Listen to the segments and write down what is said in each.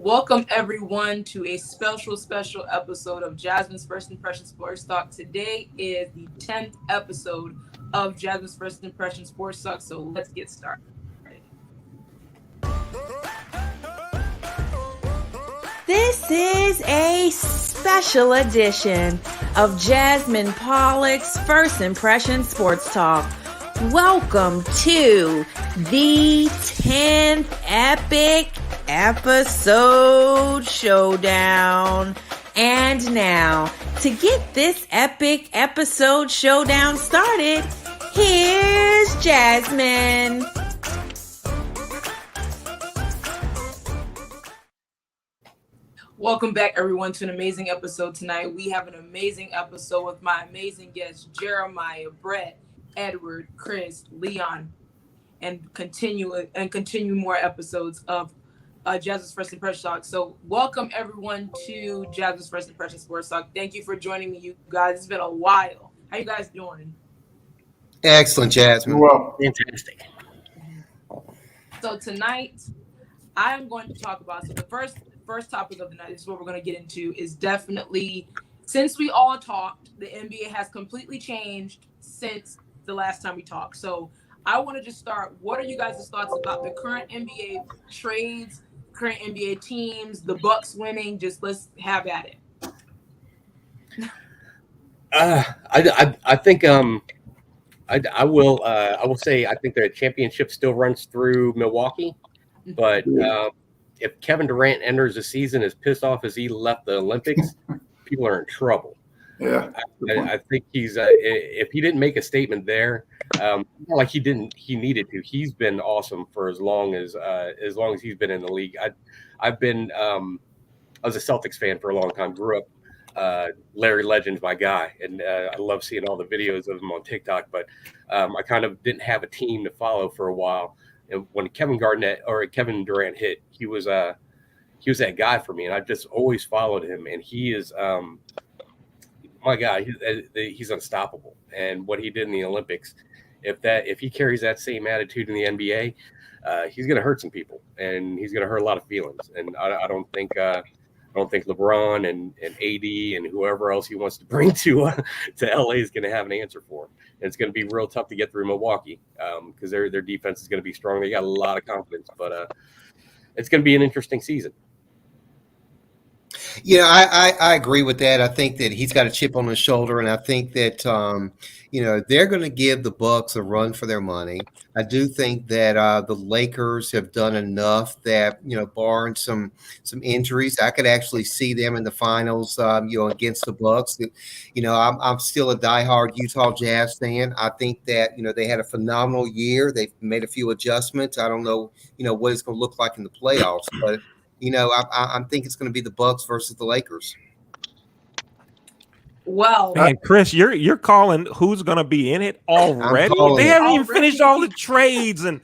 Welcome everyone to a special episode of Jasmine's First Impression Sports Talk. Today is the 10th episode of Jasmine's First Impression Sports Talk, so let's get started. This is a special edition of Jasmine Pollock's First Impression Sports Talk. Welcome to the 10th epic episode showdown. And now, to get this epic episode showdown started, here's Jasmine. Welcome back, everyone, to an amazing episode tonight. We have an amazing episode with my amazing guests, Jeremiah, Brett, Edward, Chris, Leon, and continue more episodes of Jasmine's First Impression Talk. So welcome everyone to Jasmine's First Impression Sports Talk. Thank you for joining me, you guys. It's been a while. How you guys doing? Excellent, Jasmine. Well, fantastic. So tonight, I'm going to talk about the first topic of the night. This is what we're going to get into. Is definitely, since we all talked, the NBA has completely changed since the last time we talked. So I want to just start. What are you guys' thoughts about the current NBA trades, current NBA teams, the Bucks winning? Just let's have at it. I think I will say I think the championship still runs through Milwaukee, but if Kevin Durant enters the season as pissed off as he left the Olympics, people are in trouble. Yeah, I think he's if he didn't make a statement there, like he needed to. He's been awesome for as long as he's been in the league. I was a Celtics fan for a long time. Grew up. Larry Legend's my guy, and I love seeing all the videos of him on TikTok. But I kind of didn't have a team to follow for a while. And when Kevin Durant hit, he was that guy for me, and I just always followed him. And he is my God, he's unstoppable. And what he did in the Olympics, if he carries that same attitude in the NBA, he's going to hurt some people, and he's going to hurt a lot of feelings. And I don't think LeBron and AD and whoever else he wants to bring to LA is going to have an answer for him. And it's going to be real tough to get through Milwaukee because their defense is going to be strong. They got a lot of confidence, but it's going to be an interesting season. Yeah, I agree with that. I think that he's got a chip on his shoulder, and I think that they're going to give the Bucks a run for their money. I do think that the Lakers have done enough that barring some injuries, I could actually see them in the finals. Against the Bucks. I'm still a diehard Utah Jazz fan. I think that they had a phenomenal year. They've made a few adjustments. I don't know what it's going to look like in the playoffs, but. I think it's going to be the Bucks versus the Lakers. Well, and Chris, you're calling who's going to be in it already? They haven't even finished all the trades, and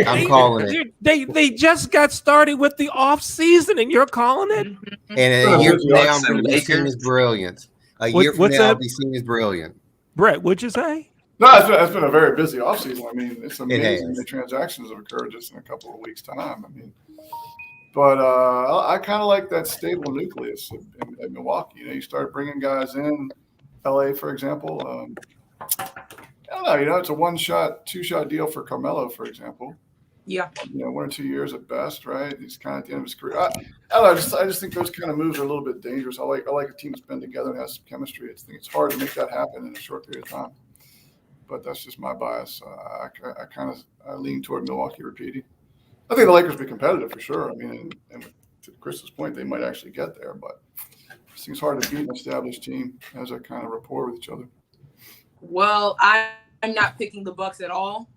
I'm calling it. They just got started with the offseason, and you're calling it. And a year from now, I'm going to be seen as brilliant. A year from now, I'll be seen as brilliant. Brett, what'd you say? No, it's been a very busy offseason. I mean, it's amazing the transactions have occurred just in a couple of weeks' time. I mean. But I kind of like that stable nucleus in Milwaukee. You start bringing guys in. LA, for example. I don't know. It's a one-shot, two-shot deal for Carmelo, for example. Yeah. 1 or 2 years at best, right? He's kind of at the end of his career. I don't know. I just think those kind of moves are a little bit dangerous. I like a team that's been together and has some chemistry. I think it's hard to make that happen in a short period of time. But that's just my bias. I lean toward Milwaukee repeating. I think the Lakers will be competitive for sure. I mean, and to Chris's point, they might actually get there, but it seems hard to beat an established team has that kind of rapport with each other. Well, I'm not picking the Bucks at all.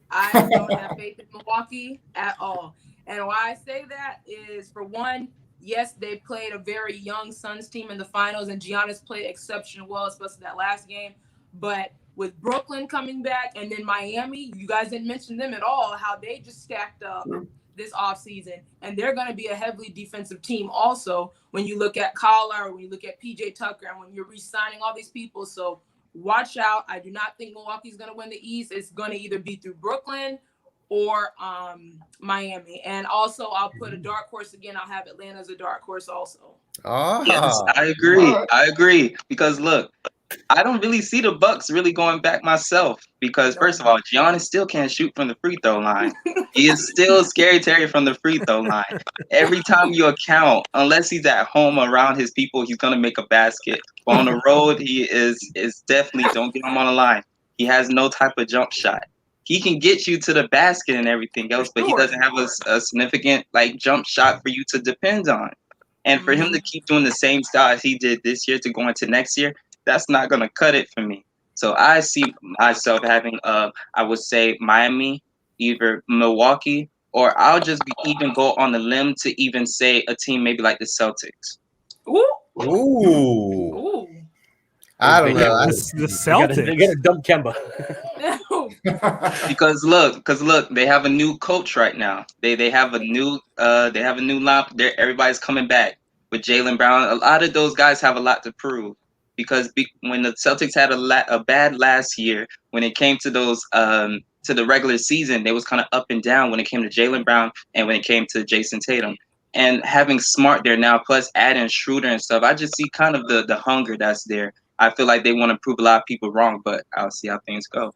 I don't have faith in Milwaukee at all. And why I say that is, for one, yes, they played a very young Suns team in the finals, and Giannis played exceptionally well, especially that last game. But with Brooklyn coming back and then Miami, you guys didn't mention them at all, how they just stacked up this offseason. And they're going to be a heavily defensive team also when you look at Kyle Lowry, when you look at PJ Tucker, and when you're re-signing all these people. So watch out. I do not think Milwaukee's going to win the East. It's going to either be through Brooklyn or Miami. And also, I'll put a dark horse again. I'll have Atlanta as a dark horse also. Yes, I agree. I agree. Because look, I don't really see the Bucks really going back myself. Because first of all, Giannis still can't shoot from the free throw line. He is still scary Terry from the free throw line. Every time you account, unless he's at home around his people, he's gonna make a basket. But on the road, he is definitely, don't get him on the line. He has no type of jump shot. He can get you to the basket and everything else, but he doesn't have a significant like jump shot for you to depend on. And for him to keep doing the same style as he did this year to go into next year, that's not going to cut it for me. So I see myself having, I would say, Miami, either Milwaukee, or I'll just even go on the limb to even say a team maybe like the Celtics. Ooh. I don't know. The Celtics. They got to dump Kemba. Because look, they have a new coach right now. They have a new lineup. Everybody's coming back with Jaylen Brown. A lot of those guys have a lot to prove. Because when the Celtics had a bad last year, when it came to those to the regular season, they was kind of up and down when it came to Jaylen Brown and when it came to Jason Tatum. And having Smart there now, plus adding Schroeder and stuff, I just see kind of the hunger that's there. I feel like they want to prove a lot of people wrong, but I'll see how things go.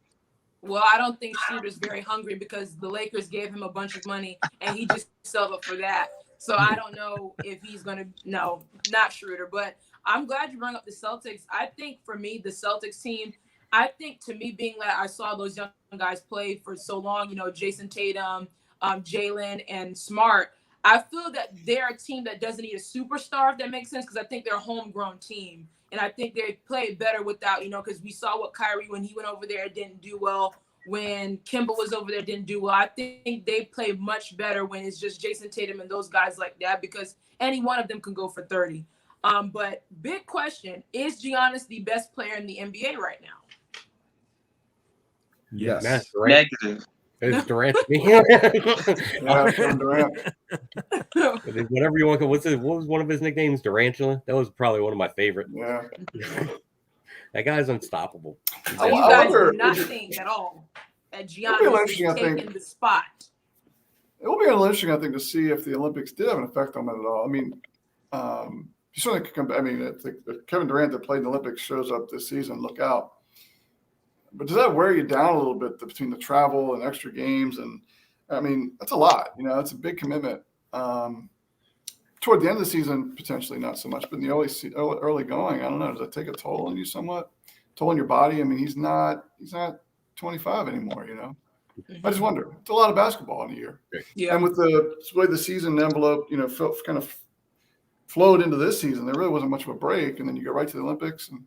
Well, I don't think Schroeder's very hungry because the Lakers gave him a bunch of money and he just settled up for that. So I don't know if he's going to – no, not Schroeder. But I'm glad you brought up the Celtics. I think for me, the Celtics team, I think to me being that I saw those young guys play for so long, you know, Jason Tatum, Jaylen, and Smart, I feel that they're a team that doesn't need a superstar, if that makes sense, because I think they're a homegrown team. And I think they played better without, you know, because we saw what Kyrie, when he went over there, didn't do well. When Kemba was over there, didn't do well. I think they play much better when it's just Jason Tatum and those guys like that, because any one of them can go for 30. But big question, is Giannis the best player in the NBA right now? Yes. Negative. It's Durant. Durant. Whatever you want. What was one of his nicknames? Durantula. That was probably one of my favorite. Yeah. That guy's unstoppable. So you guys do not think at all that Giannis is taking the spot? It will be interesting, I think, to see if the Olympics did have an effect on that at all. I mean, you certainly could come back. I mean, if Kevin Durant that played in the Olympics shows up this season, look out. But does that wear you down a little bit between the travel and extra games? And I mean, that's a lot. You know, it's a big commitment. Toward the end of the season, potentially not so much, but in the early going, I don't know. Does that take a toll on you somewhat? Toll on your body? I mean, he's not 25 anymore. You know, I just wonder. It's a lot of basketball in a year. Yeah. And with the way the season envelope, you know, kind of flowed into this season, there really wasn't much of a break, and then you go right to the Olympics and.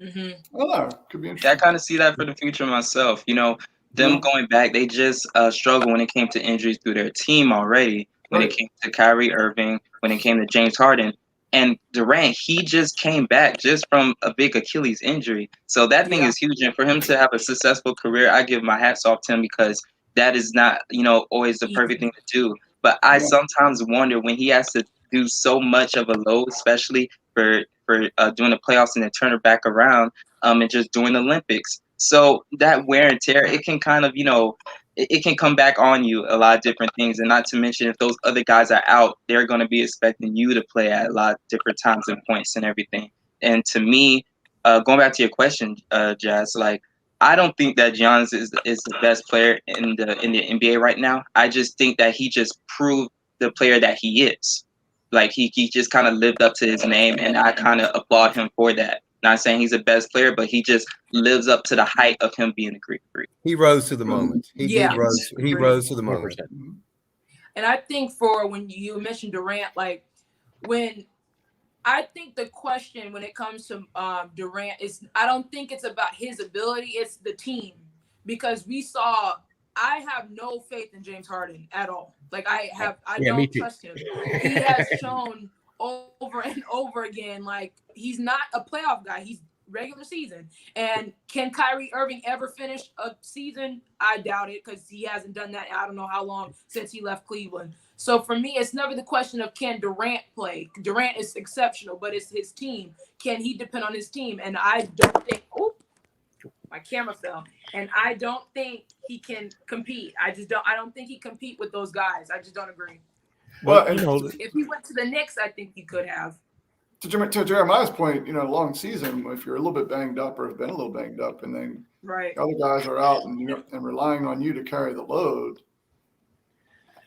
I don't know. Could be interesting. I kind of see that for the future myself. You know, them going back, they just struggled when it came to injuries through their team already. When it came to Kyrie Irving, when it came to James Harden. And Durant, he just came back just from a big Achilles injury. So that thing is huge. And for him to have a successful career, I give my hats off to him, because that is not, you know, always the perfect thing to do. But I sometimes wonder when he has to do so much of a load, especially for doing the playoffs and then turn it back around and just doing the Olympics. So that wear and tear, it can kind of, you know, it can come back on you a lot of different things. And not to mention, if those other guys are out, they're going to be expecting you to play at a lot of different times and points and everything. And to me, going back to your question, Jazz, like, I don't think that Giannis is the best player in the NBA right now. I just think that he just proved the player that he is. Like, he just kind of lived up to his name, and I kind of applaud him for that. Not saying he's the best player, but he just lives up to the height of him being a Greek freak. He rose to the moment. He rose to the moment. And I think for when you mentioned Durant, like, when I think the question when it comes to Durant is, I don't think it's about his ability, it's the team. Because I have no faith in James Harden at all. Like, I don't trust him. He has shown over and over again, like, he's not a playoff guy. He's regular season. And can Kyrie Irving ever finish a season? I doubt it, because he hasn't done that. I don't know how long since he left Cleveland. So for me, it's never the question of can Durant play. Durant is exceptional, but it's his team. Can he depend on his team? And I don't think My camera fell, and I don't think he can compete. I don't think he compete with those guys. I just don't agree. Well, if he went to the Knicks, I think he could have. To Jeremiah's point, long season, if you're a little bit banged up or have been a little banged up, and then other guys are out and relying on you to carry the load,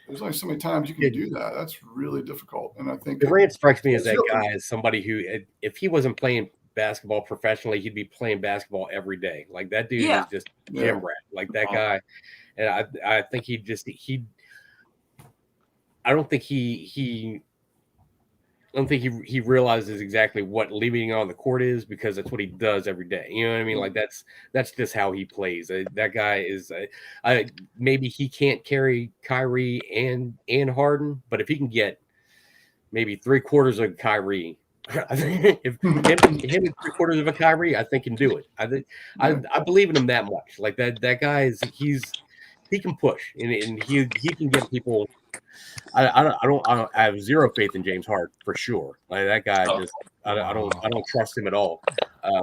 there's only so many times you can do that. That's really difficult. And I think Durant strikes me as that guy, as somebody who, if he wasn't playing basketball professionally, he'd be playing basketball every day. Like that dude is just gym rat. Like that guy. And I think I don't think he realizes exactly what leaving on the court is, because that's what he does every day. You know what I mean? Like that's just how he plays. That guy is. Maybe he can't carry Kyrie and Harden, but if he can get maybe 3/4 of Kyrie, if him and 3/4 of a Kyrie, I think can do it. I believe in him that much. Like that guy is. He can push and he can get people. I have zero faith in James Harden for sure. Like that guy, I don't trust him at all. I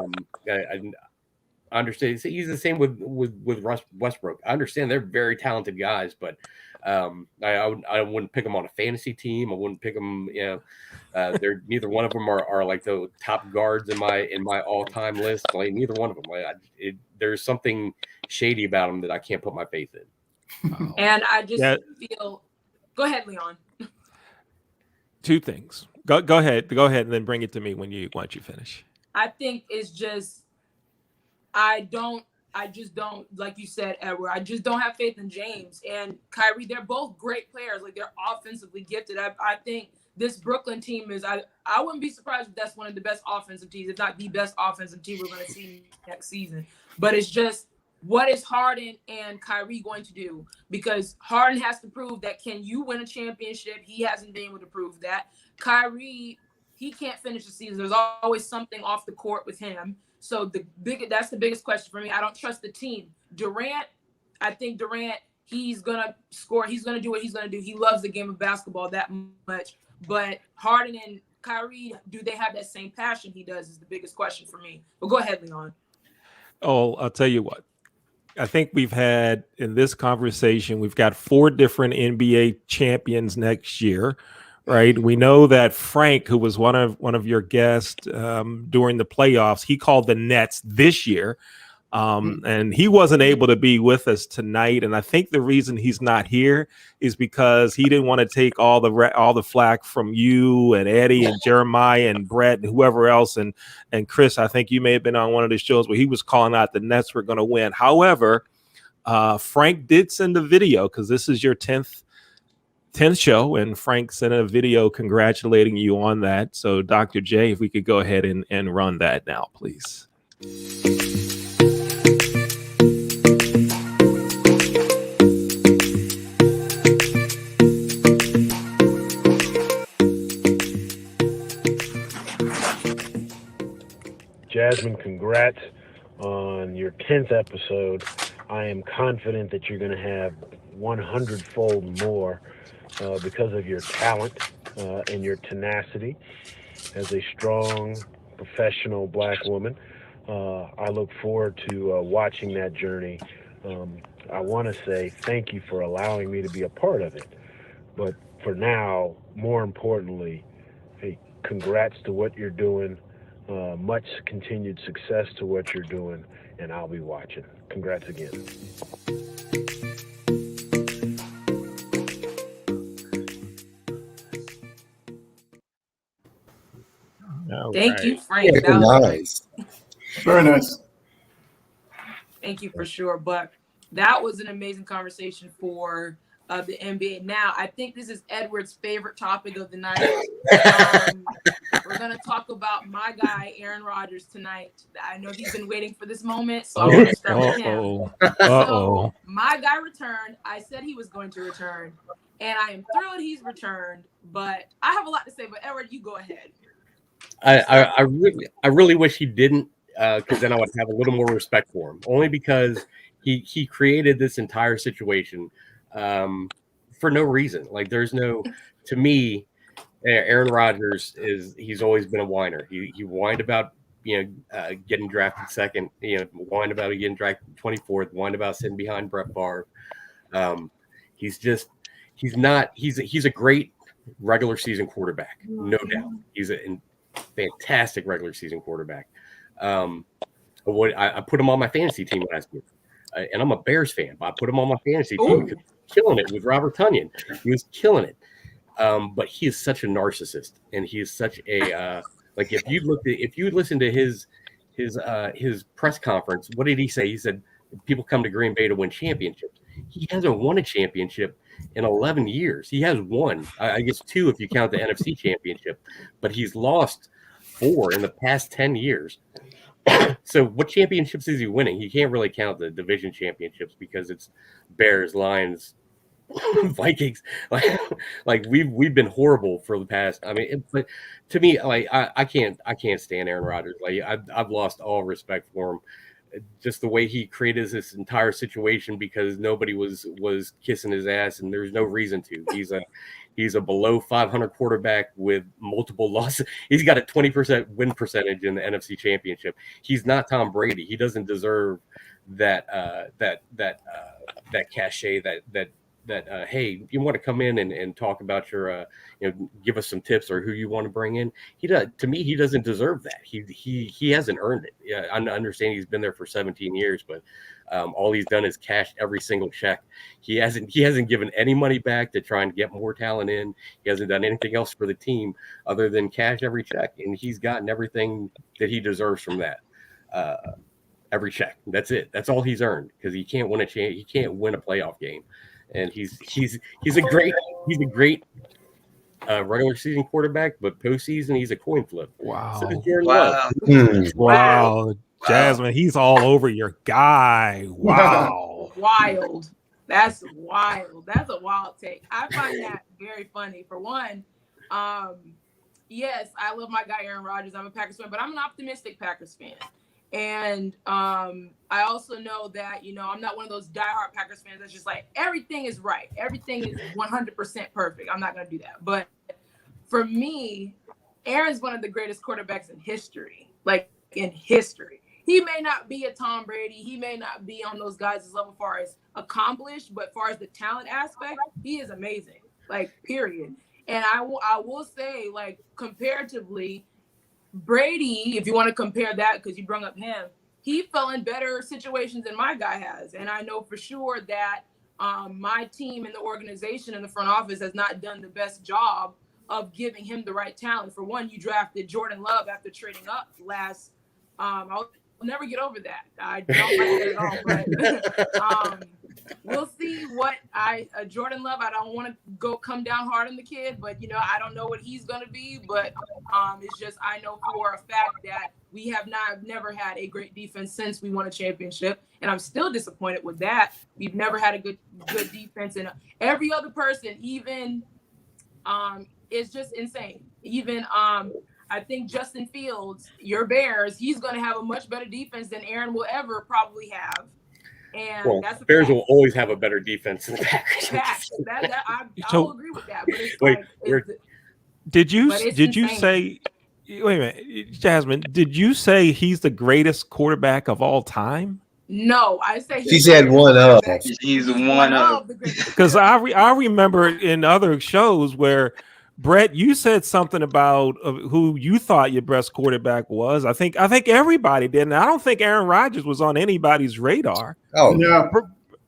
understand he's the same with Westbrook. I understand they're very talented guys, but I wouldn't pick them on a fantasy team. I wouldn't pick them. They're neither one of them are like the top guards in my all time list. Like neither one of them. There's something shady about them that I can't put my faith in. And I just feel. Go ahead, Leon. Two things. Go ahead, and then bring it to me once you finish. I think it's just I just don't, like you said, Edward. I just don't have faith in James and Kyrie. They're both great players. Like they're offensively gifted. I think this Brooklyn team is. I wouldn't be surprised if that's one of the best offensive teams, if not the best offensive team we're going to see next season. But it's just. What is Harden and Kyrie going to do? Because Harden has to prove that can you win a championship? He hasn't been able to prove that. Kyrie, he can't finish the season. There's always something off the court with him. So that's the biggest question for me. I don't trust the team. Durant, I think Durant, he's gonna score. He's gonna do what he's gonna do. He loves the game of basketball that much. But Harden and Kyrie, do they have that same passion he does? Is the biggest question for me. But go ahead, Leon. Oh, I'll tell you what. I think we've had in this conversation, we've got 4 different NBA champions next year, right? We know that Frank, who was one of your guests during the playoffs, he called the Nets this year. And he wasn't able to be with us tonight. And I think the reason he's not here is because he didn't want to take all the flack from you and Eddie and Jeremiah and Brett and whoever else. And Chris, I think you may have been on one of the shows where he was calling out the Nets were going to win. However, Frank did send a video because this is your 10th show. And Frank sent a video congratulating you on that. So Dr. J, if we could go ahead and run that now, please. Jasmine, congrats on your 10th episode. I am confident that you're going to have 100-fold more because of your talent and your tenacity as a strong, professional Black woman. I look forward to watching that journey. I want to say thank you for allowing me to be a part of it. But for now, more importantly, hey, congrats to what you're doing. Much continued success to what you're doing, and I'll be watching. Congrats again. Thank you, Frank. Yeah, that was nice. Very nice. Thank you for sure. But that was an amazing conversation for the NBA. Now, I think this is Edward's favorite topic of the night. We're going to talk about my guy, Aaron Rodgers, tonight. I know he's been waiting for this moment, so I'm going to start with him. So, my guy returned. I said he was going to return, and I am thrilled he's returned, but I have a lot to say. But Edward, you go ahead. I really wish he didn't, because then I would have a little more respect for him. Only because he created this entire situation for no reason. Like there's no, to me, Aaron Rodgers he's always been a whiner. He whined about getting drafted second, whined about getting drafted 24th, whined about sitting behind Brett Favre. He's a great regular season quarterback, no doubt. He's a fantastic regular season quarterback. I put him on my fantasy team last year, and I'm a Bears fan, but I put him on my fantasy team because he was killing it with Robert Tonyan. He was killing it. But he is such a narcissist, and he is such a if you listen to his press conference, what did he say? He said people come to Green Bay to win championships. He hasn't won a championship in 11 years. He has won, I guess 2 if you count the NFC championship, but he's lost 4 in the past 10 years. So what championships is he winning? He can't really count the division championships because it's Bears, Lions, Vikings. Like we've been horrible for the past. I mean, but to me, like I can't stand Aaron Rodgers. Like I've lost all respect for him. Just the way he created this entire situation because nobody was kissing his ass, and there's no reason to. He's a below 500 quarterback with multiple losses. He's got a 20% win percentage in the NFC Championship. He's not Tom Brady. He doesn't deserve that cachet. That hey, you want to come in and talk about your give us some tips or who you want to bring in. To me, he doesn't deserve that. He hasn't earned it. Yeah, I understand he's been there for 17 years, but all he's done is cash every single check. He hasn't given any money back to try and get more talent in. He hasn't done anything else for the team other than cash every check, and he's gotten everything that he deserves from that. Every check. That's it. That's all he's earned because he can't win he can't win a playoff game. And he's a great regular season quarterback, but postseason he's a coin flip. Wow. So wow. Jasmine, he's all over your guy. Wow. Wild. That's wild. That's a wild take. I find that very funny. For one, yes, I love my guy Aaron Rodgers. I'm a Packers fan, but I'm an optimistic Packers fan. And I also know that, I'm not one of those diehard Packers fans that's just like, everything is right. Everything is 100% perfect. I'm not going to do that. But for me, Aaron's one of the greatest quarterbacks in history. Like, in history. He may not be a Tom Brady. He may not be on those guys' level as far as accomplished, but as far as the talent aspect, he is amazing. Like, period. And I will say, like, comparatively, Brady, if you want to compare that, because you brought up him, he fell in better situations than my guy has. And I know for sure that my team and the organization in the front office has not done the best job of giving him the right talent. For one, you drafted Jordan Love after trading up last. I'll never get over that. I don't like it at all. But we'll see what Jordan Love. I don't want to come down hard on the kid, but I don't know what he's gonna be. But it's just I know for a fact that we have never had a great defense since we won a championship, and I'm still disappointed with that. We've never had a good defense, and every other person, even is just insane. Even I think Justin Fields, your Bears, he's going to have a much better defense than Aaron will ever probably have. And that's the Bears will always have a better defense than the Packers. I will agree with that. But did you say? Wait a minute, Jasmine. Did you say he's the greatest quarterback of all time? No, I say she said one of. He's one of. Because I remember in other shows where. Brett, you said something about who you thought your best quarterback was. I think everybody did, and I don't think Aaron Rodgers was on anybody's radar. Oh yeah,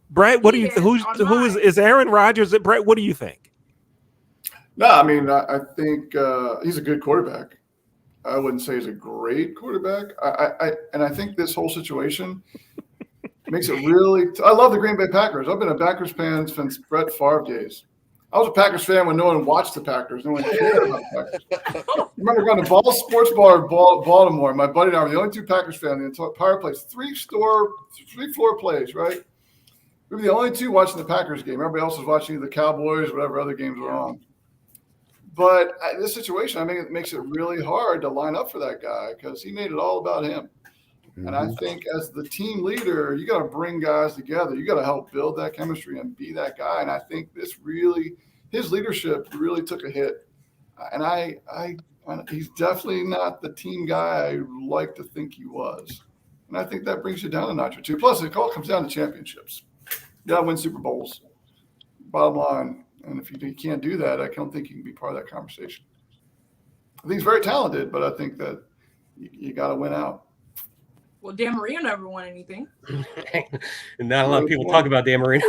Brett, what do you? Who is Aaron Rodgers? Brett, what do you think? No, I mean I think he's a good quarterback. I wouldn't say he's a great quarterback. I think this whole situation makes it really. I love the Green Bay Packers. I've been a Packers fan since Brett Favre days. I was a Packers fan when no one watched the Packers. No one cared about the Packers. I remember going to Ball Sports Bar in Baltimore. My buddy and I were the only 2 Packers fans in the entire place. 3-floor place, right? We were the only 2 watching the Packers game. Everybody else was watching the Cowboys, whatever other games were on. But this situation, I mean, it makes it really hard to line up for that guy because he made it all about him. Mm-hmm. And I think as the team leader, you got to bring guys together. You got to help build that chemistry and be that guy. And I think his leadership really took a hit. And I He's definitely not the team guy I like to think he was. And I think that brings you down a notch or two. Plus, it all comes down to championships. You got to win Super Bowls, bottom line. And if you can't do that, I don't think you can be part of that conversation. I think he's very talented, but I think that you got to win out. Well, Dan Marino never won anything. And not a lot of people talk about Dan Marino.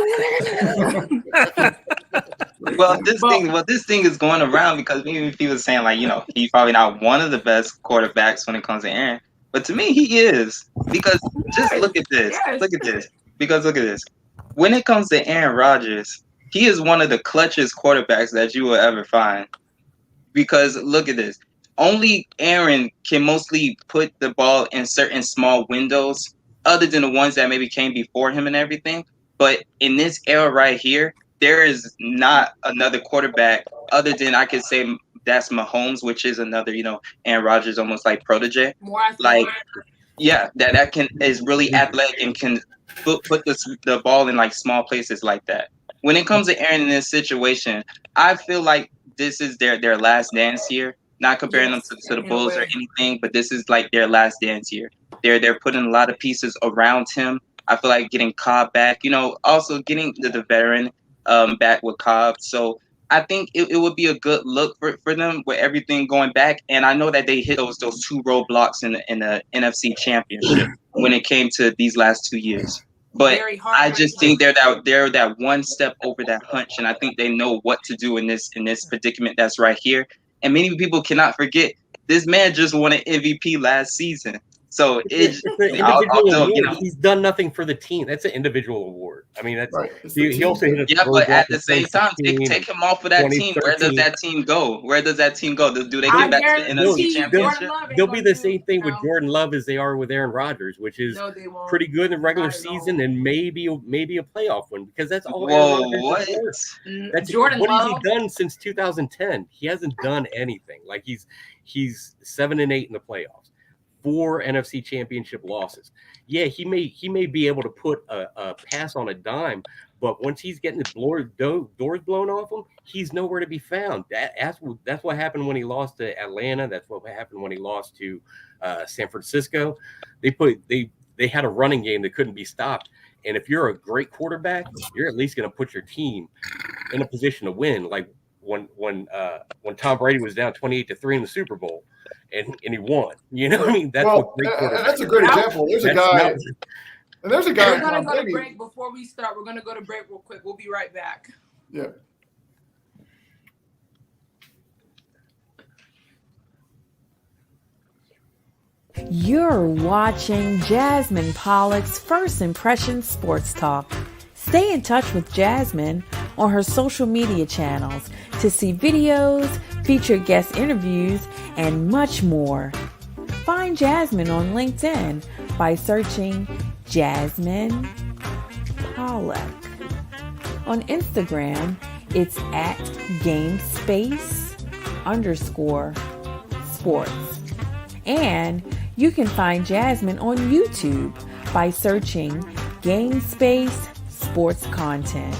Well, this thing is going around because maybe people are saying, like, he's probably not one of the best quarterbacks when it comes to Aaron. But to me, he is. Because just look at this. Yes. Look at this. Because look at this. When it comes to Aaron Rodgers, he is one of the clutchest quarterbacks that you will ever find. Because look at this. Only Aaron can mostly put the ball in certain small windows, other than the ones that maybe came before him and everything. But in this era right here, there is not another quarterback other than I could say that's Mahomes, which is another, Aaron Rodgers almost like protege. More athletic. Like, yeah, that is really athletic and can put the ball in like small places like that. When it comes to Aaron in this situation, I feel like this is their last dance here. Not comparing them to the Bulls or anything, but this is like their last dance here. They're putting a lot of pieces around him. I feel like getting Cobb back, also getting the veteran back with Cobb. So I think it would be a good look for them with everything going back. And I know that they hit those two roadblocks in the NFC Championship when it came to these last 2 years. But I just think they're that one step over that hunch, and I think they know what to do in this predicament that's right here. And many people cannot forget this man just won an MVP last season. So he's done nothing for the team. That's an individual award. I mean, that's right. He also hit a but at the same time, take him off of that team. Where does that team go? Do they get back to the NFC Championship? They'll be the same thing with Jordan Love as they are with Aaron Rodgers, which is pretty good in the regular season and maybe a playoff win, because that's all. What? That's Jordan Love. What has he done since 2010? He hasn't done anything. Like he's 7-8 in the playoffs. 4 NFC Championship losses. Yeah, he may be able to put a pass on a dime, but once he's getting the doors blown off him, he's nowhere to be found. That's what happened when he lost to Atlanta. That's what happened when he lost to San Francisco. They had a running game that couldn't be stopped. And if you're a great quarterback, you're at least going to put your team in a position to win. Like when Tom Brady was down 28-3 in the Super Bowl. And he won. You know what I mean? That's that's a great example. There's a guy. We're going to go to break. Before we start, we're going to go to break real quick. We'll be right back. Yeah. You're watching Jasmine Pollock's First Impression Sports Talk. Stay in touch with Jasmine on her social media channels to see videos, featured guest interviews, and much more. Find Jasmine on LinkedIn by searching Jasmine Pollock. On Instagram, it's at GameSpace_sports. And you can find Jasmine on YouTube by searching GameSpace Sports Content.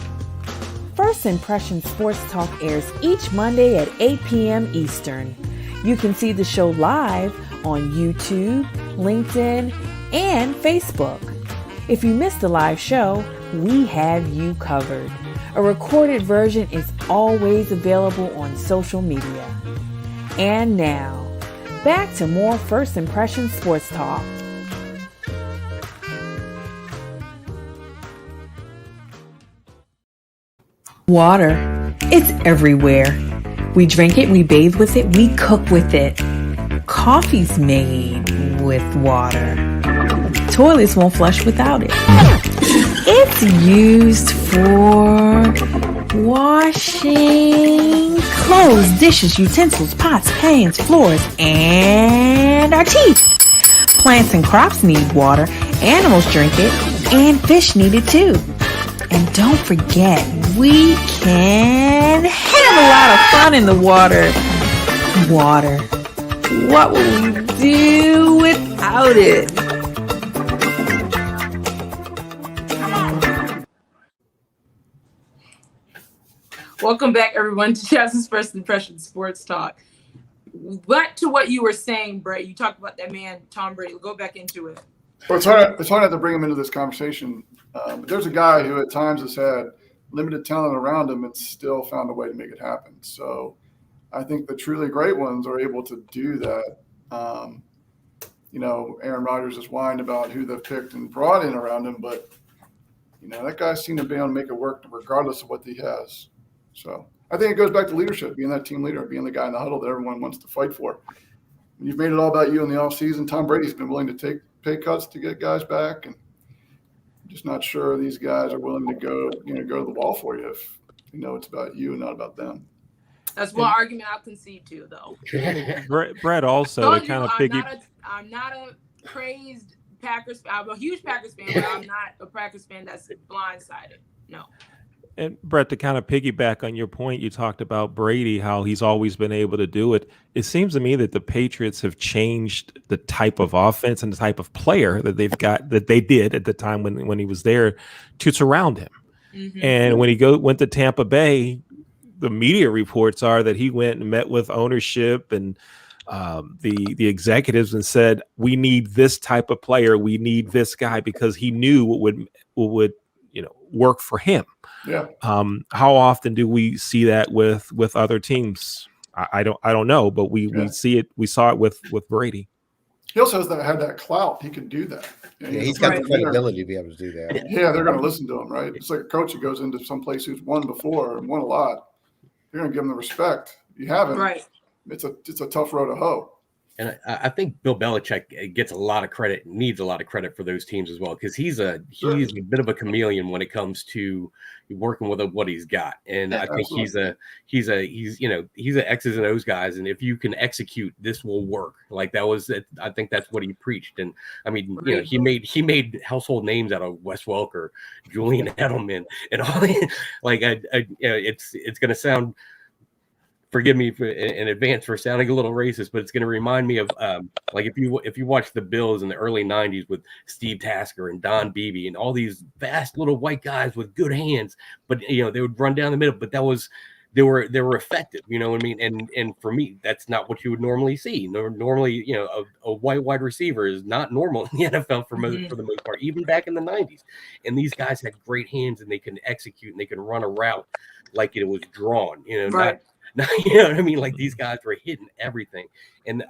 First Impression Sports Talk airs each Monday at 8 p.m. Eastern. You can see the show live on YouTube, LinkedIn, and Facebook. If you missed the live show, we have you covered. A recorded version is always available on social media. And now, back to more First Impression Sports Talk. Water. It's everywhere. We drink it, we bathe with it, we cook with it. Coffee's made with water. Toilets won't flush without it. It's used for washing clothes, dishes, utensils, pots, pans, floors, and our teeth. Plants and crops need water, animals drink it, and fish need it too. And don't forget, we can have a lot of fun in the water. Water. What will we do without it? Welcome back, everyone, to Jasmine's First Impression Sports Talk. to what you were saying, Brady, you talked about that man, Tom Brady. Go back into it. Well, it's hard not to bring him into this conversation. But there's a guy who at times has had limited talent around him and still found a way to make it happen. So I think the truly great ones are able to do that. Aaron Rodgers has whined about who they've picked and brought in around him, but that guy's seen to be able to make it work regardless of what he has. So I think it goes back to leadership, being that team leader, being the guy in the huddle that everyone wants to fight for. When you've made it all about you in the offseason, Tom Brady's been willing to take pay cuts to get guys back, and I'm just not sure these guys are willing to go to the wall for you if it's about you and not about them. That's one argument I'll concede to, though. Brett, also to kind of I'm not a crazed Packers. I'm a huge Packers fan, but I'm not a Packers fan that's blindsided. No. And Brett, to kind of piggyback on your point, you talked about Brady, how he's always been able to do it. It seems to me that the Patriots have changed the type of offense and the type of player that they did at the time when he was there to surround him. Mm-hmm. And when he went to Tampa Bay, the media reports are that he went and met with ownership and the executives and said, "We need this type of player. We need this guy," because he knew what would work for him. Yeah. How often do we see that with other teams? I don't know, but we see it. We saw it with Brady. He also had that clout. He could do that. He's got the credibility to be able to do that. Yeah, they're going to listen to him, right? It's like a coach who goes into some place who's won before and won a lot. You're going to give him the respect. You haven't. Right. It's a tough road to hoe. And I think Bill Belichick gets a lot of credit, needs a lot of credit for those teams as well, because he's a bit of a chameleon when it comes to working with what he's got. And I think he's an X's and O's guys. And if you can execute, this will work. Like that was, I think that's what he preached. And I mean, he made household names out of Wes Welker, Julian Edelman, and all. Like it's going to sound. Forgive me in advance for sounding a little racist, but it's going to remind me of like if you watch the Bills in the early '90s with Steve Tasker and Don Beebe and all these vast little white guys with good hands, but they would run down the middle. But they were effective, you know what I mean? And for me, that's not what you would normally see. Normally, a white wide receiver is not normal in the NFL for the most part, even back in the '90s. And these guys had great hands and they can execute and they can run a route like it was drawn, right. You know what I mean? Like these guys were hitting everything, and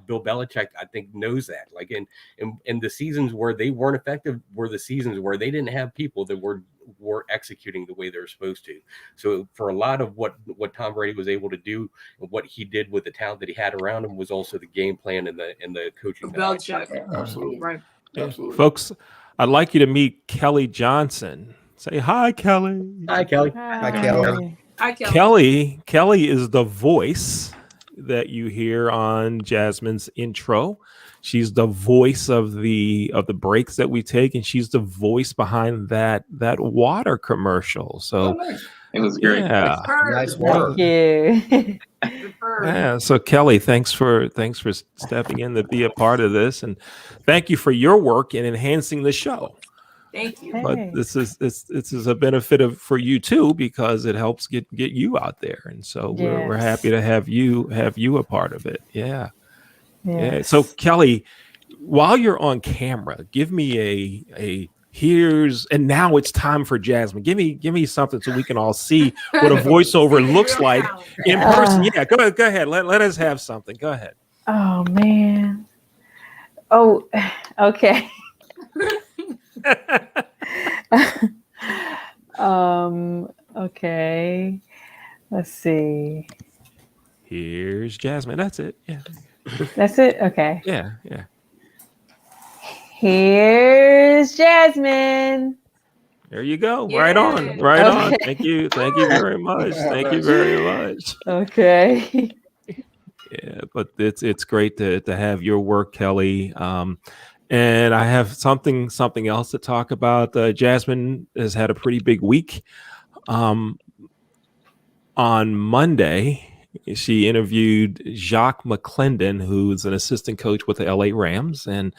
Bill Belichick, I think, knows that. Like in the seasons where they weren't effective were the seasons where they didn't have people that were executing the way they were supposed to. So for a lot of what Tom Brady was able to do, and what he did with the talent that he had around him, was also the game plan and the coaching. Belichick, absolutely right, absolutely, folks. I'd like you to meet Kelly Johnson. Say hi, Kelly. Hi, Kelly. Hi, Kelly. Hi, Kelly. Kelly is the voice that you hear on Jasmine's intro. She's the voice of the breaks that we take, and she's the voice behind that water commercial. So nice. It was great. Yeah. Nice work. Thank you. Yeah. So Kelly, thanks for stepping in to be a part of this, and thank you for your work in enhancing the show. Thank you. But this is a benefit for you too, because it helps get you out there, and so we're happy to have you a part of it. Yeah. Yeah. So Kelly, while you're on camera, give me a here's and now it's time for Jasmine. Give me something so we can all see what a voiceover looks like in person. Yeah. Go ahead. Let us have something. Go ahead. Oh man. Oh, okay. Okay. Let's see. Here's Jasmine. That's it. Yeah. That's it. Okay. Yeah. Here's Jasmine. There you go. Yeah. Right on. Right on. Thank you. Thank you very much. Thank you very much. Okay. Yeah, but it's great to have your work, Kelly. And I have something else to talk about. Jasmine has had a pretty big week. On Monday, she interviewed Jacques McClendon, who's an assistant coach with the LA Rams, and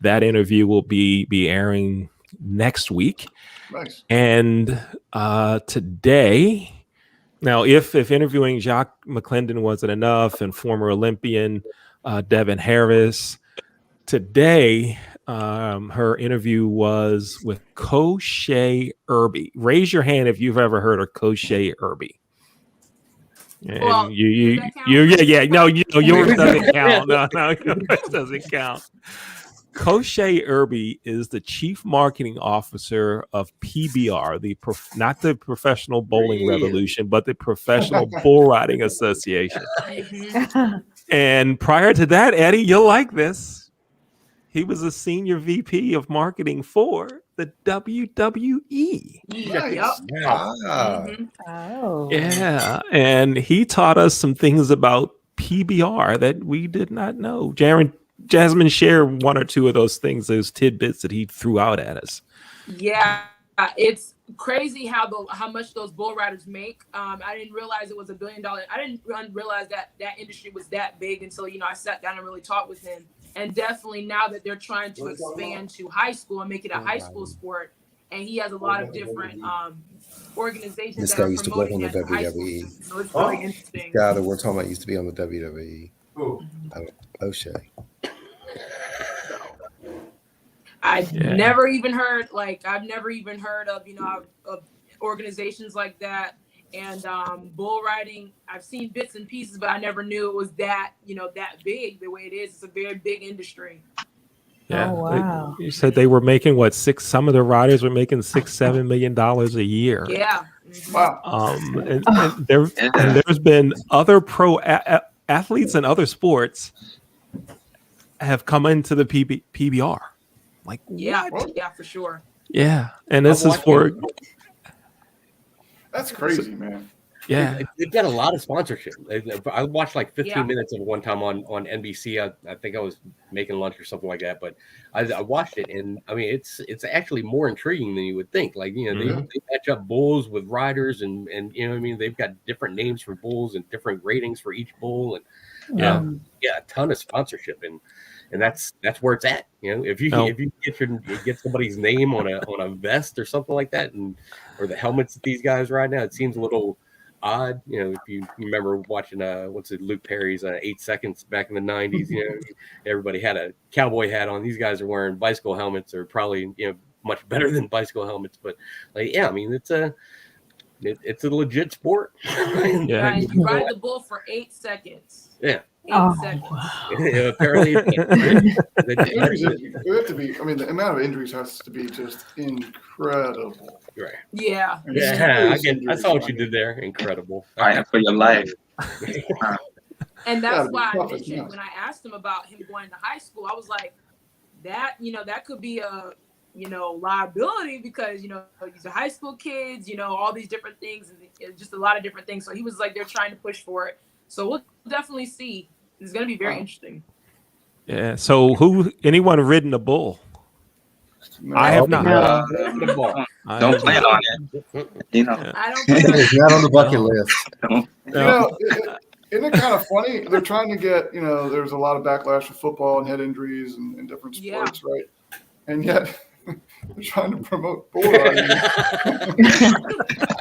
that interview will be airing next week. Nice. And today, Now, if interviewing Jacques McClendon wasn't enough, and former Olympian Devin Harris, today her interview was with Koshay Irby. Raise your hand if you've ever heard of Koshay Irby. And Well, you does that count? no, yours doesn't count. No, it doesn't count. Koshay Irby is the chief marketing officer of PBR, not the Professional Bowling Revolution, but the Professional Bull Riding Association. And prior to that, Eddie, you'll like this. He was a senior VP of marketing for the WWE. Oh. Yeah. And he taught us some things about PBR that we did not know. Jasmine, share one or two of those things, those tidbits that he threw out at us. Yeah, it's crazy how much those bull riders make. I didn't realize it was $1 billion. I didn't realize that industry was that big until I sat down and really talked with him. And definitely now that they're trying to expand to high school and make it a high school sport, and he has a lot of different organizations. This that guy are used to work on the promoting it as high WWE. school, so it's really interesting. The guy that we're talking about used to be on the WWE. O'Shea. I've never even heard of of organizations like that. And bull riding, I've seen bits and pieces, but I never knew it was that big the way it is. It's a very big industry. Yeah. Oh, wow. You said they were making some of the riders were making $6-7 million a year. Yeah. Wow. And there's been other pro athletes in other sports have come into the PBR. Like, yeah, what? yeah, for sure. Yeah. And this is for. That's crazy, man. Yeah, they've got a lot of sponsorship. I watched like 15 minutes of one time on NBC. I think I was making lunch or something like that, but I watched it, and I mean, it's actually more intriguing than you would think. Like, they match up bulls with riders, and you know what I mean, they've got different names for bulls and different ratings for each bull, and a ton of sponsorship, and that's where it's at. If you get somebody's name on a vest or something like that, or the helmets that these guys ride now, it seems a little odd. If you remember watching Luke Perry's 8 Seconds back in the 90s, everybody had a cowboy hat on. These guys are wearing bicycle helmets, or probably much better than bicycle helmets, but I mean, it's a legit sport. Yeah, you ride the bull for 8 seconds. Yeah. 8 seconds. Apparently, it have to be. I mean, the amount of injuries has to be just incredible. Right. Yeah. I saw what you did there. Incredible. Fighting for your life. And that's why I mentioned when I asked him about him going to high school, I was like, that could be a liability, because these are high school kids, all these different things, and just a lot of different things. So he was like, they're trying to push for it. So we'll definitely see. It's going to be very interesting. Yeah. So anyone ridden a bull? No, I have not. Don't plan on it. I don't It's not on the bucket list. Isn't it kind of funny? They're trying to get, there's a lot of backlash with football and head injuries and different sports, right? And yet they're trying to promote bull riding.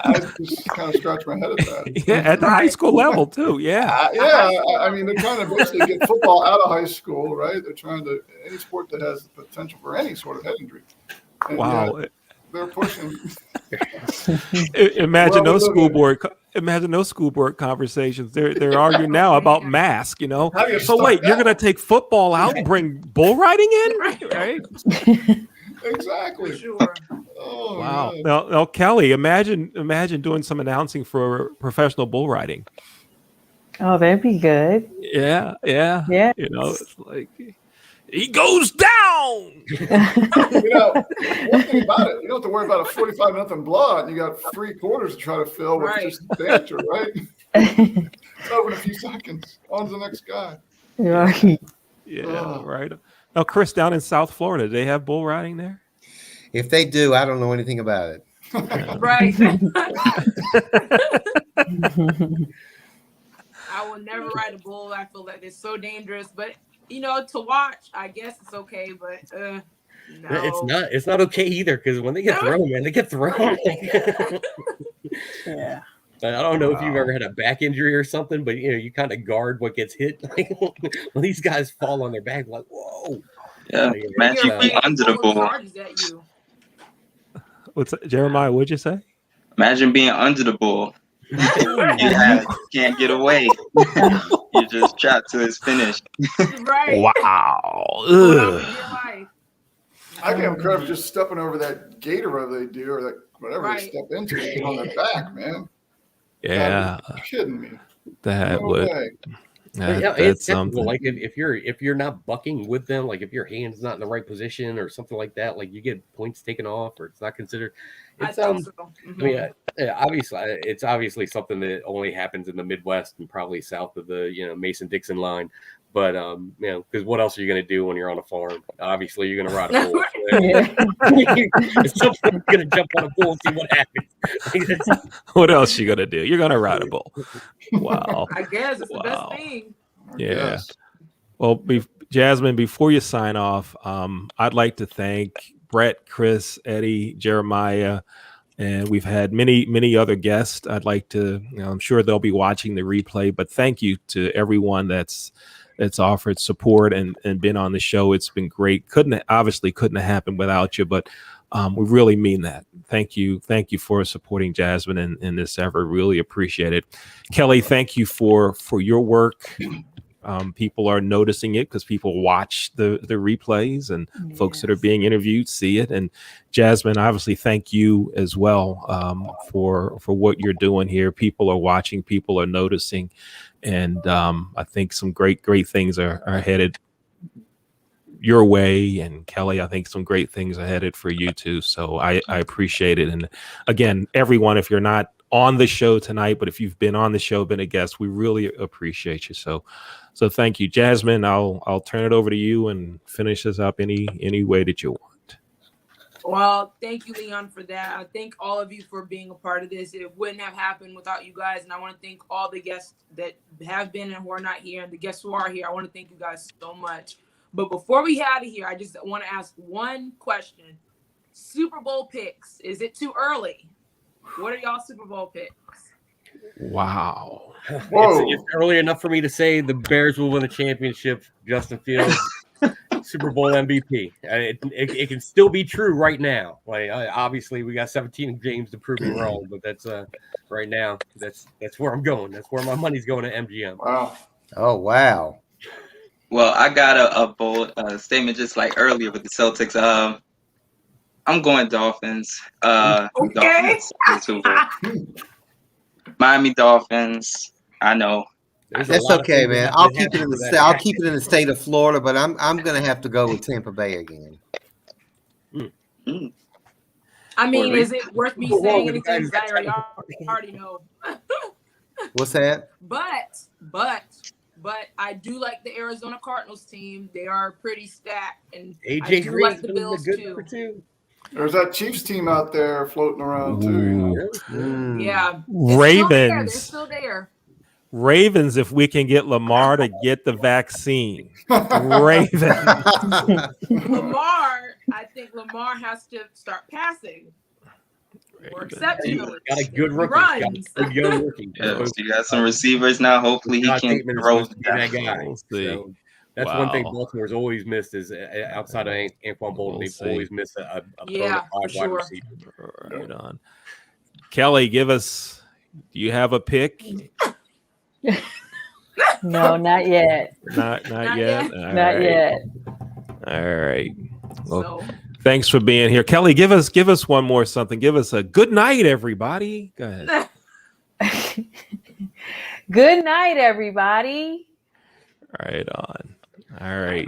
I just kind of scratch my head at that. Yeah, at the high school level too. Yeah. I mean, they're trying to basically get football out of high school, right? They're trying to any sport that has the potential for any sort of head injury. And wow. They're pushing. Imagine no school board conversations. They're arguing now about masks. So wait, you're gonna take football out and bring bull riding in, right? Exactly. Sure. Oh, wow. Now, Kelly, imagine doing some announcing for professional bull riding. Oh, that'd be good. Yeah. It's like he goes down. one thing about it, you don't have to worry about a 45-0 blowout. You got 3 quarters to try to fill with just banter, right? It's over in a few seconds. On to the next guy. Right. Yeah, right. Now, Chris, down in South Florida, do they have bull riding there? If they do, I don't know anything about it. Right. I will never ride a bull. I feel like it's so dangerous, but to watch, I guess it's okay, but no. It's not okay either, because when they get thrown, man, they get thrown. Yeah. I don't know if you've ever had a back injury or something, but you kind of guard what gets hit. When these guys fall on their back, like whoa. Yeah, imagine You're being afraid under to the pull ball. charges at you. What's that? Jeremiah? What'd you say? Imagine being under the ball. You can't get away. You're just trapped till it's finished. Right. Wow. Going on for dear life. I give them credit for just stepping over that gate or whatever they do, or that whatever they Right. step into to get on their back, man. Yeah, You're kidding me. that No would. way. That's It's something. typical. Like if you're not bucking with them, like if your hand's not in the right position or something like that, like you get points taken off or it's not considered. It's I think so. I mean, obviously, it's obviously something that only happens in the Midwest and probably south of the Mason-Dixon line. But because what else are you going to do when you're on a farm? Obviously, you're going to ride a bull. Someone's going to jump on a bull and see what happens. What else you gonna do? You're gonna ride a bull. Wow. I guess it's the best Wow. thing. Yeah. Yes. Well, Jasmine, before you sign off, I'd like to thank Brett, Chris, Eddie, Jeremiah, and we've had many other guests. I'd like to, I'm sure they'll be watching the replay, but thank you to everyone that's offered support and been on the show. It's been great. Couldn't have happened without you, but we really mean that. Thank you for supporting Jasmine in this effort. Really appreciate it. Kelly, thank you for your work. People are noticing it because people watch the replays, and folks that are being interviewed see it. And Jasmine, obviously, thank you as well for what you're doing here. People are watching, people are noticing, and I think some great things are headed your way. And Kelly, I think some great things are headed for you too. So I appreciate it. And again, everyone, if you're not on the show tonight, but if you've been on the show, been a guest, we really appreciate you. So thank you, Jasmine. I'll turn it over to you and finish this up any way that you want. Well, thank you, Leon, for that. I thank all of you for being a part of this. It wouldn't have happened without you guys. And I want to thank all the guests that have been and who are not here, and the guests who are here. I want to thank you guys so much. But before we get out of here, I just want to ask one question. Super Bowl picks. Is it too early? What are y'all Super Bowl picks? Wow. It's early enough for me to say the Bears will win the championship. Justin Fields, Super Bowl MVP. It can still be true right now. Like obviously, we got 17 games to prove me wrong, but that's right now. That's where I'm going. That's where my money's going to MGM. Wow. Oh, wow. Well, I got a bold statement just like earlier with the Celtics. I'm going Dolphins. Okay. Dolphins, Miami Dolphins. I know. That's okay, man. I'll keep it in the I'll keep it in the state of Florida, but I'm gonna have to go with Tampa Bay again. I mean, is it worth me saying anything? I already know. What's that? But I do like the Arizona Cardinals team. They are pretty stacked, and AJ I do Green like the Bills too. There's that Chiefs team out there floating around too. Yeah, Ravens. They're still there. Ravens, if we can get Lamar to get the vaccine. Ravens. I think Lamar has to start passing. Or exceptional. Got a good rookie. Runs. Got a good young rookie. Yeah, so you got some receivers now. Hopefully he can throw that guy. We'll see. So that's one thing Baltimore's always missed is outside of Anquan Bolton, they've always missed a bona fide wide receiver. Right on. Kelly, do you have a pick? No, not yet. Not yet. Not yet. All right. Well, thanks for being here, Kelly. Give us one more something. Give us a good night, everybody. Go ahead. Good night, everybody. Right on. All right.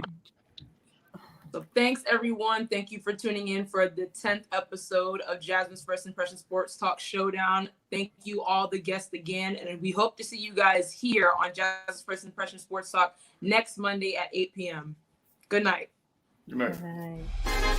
So thanks, everyone. Thank you for tuning in for the 10th episode of Jasmine's First Impression Sports Talk Showdown. Thank you all the guests again, and we hope to see you guys here on Jasmine's First Impression Sports Talk next Monday at 8 p.m. Good night. Good night. Good night.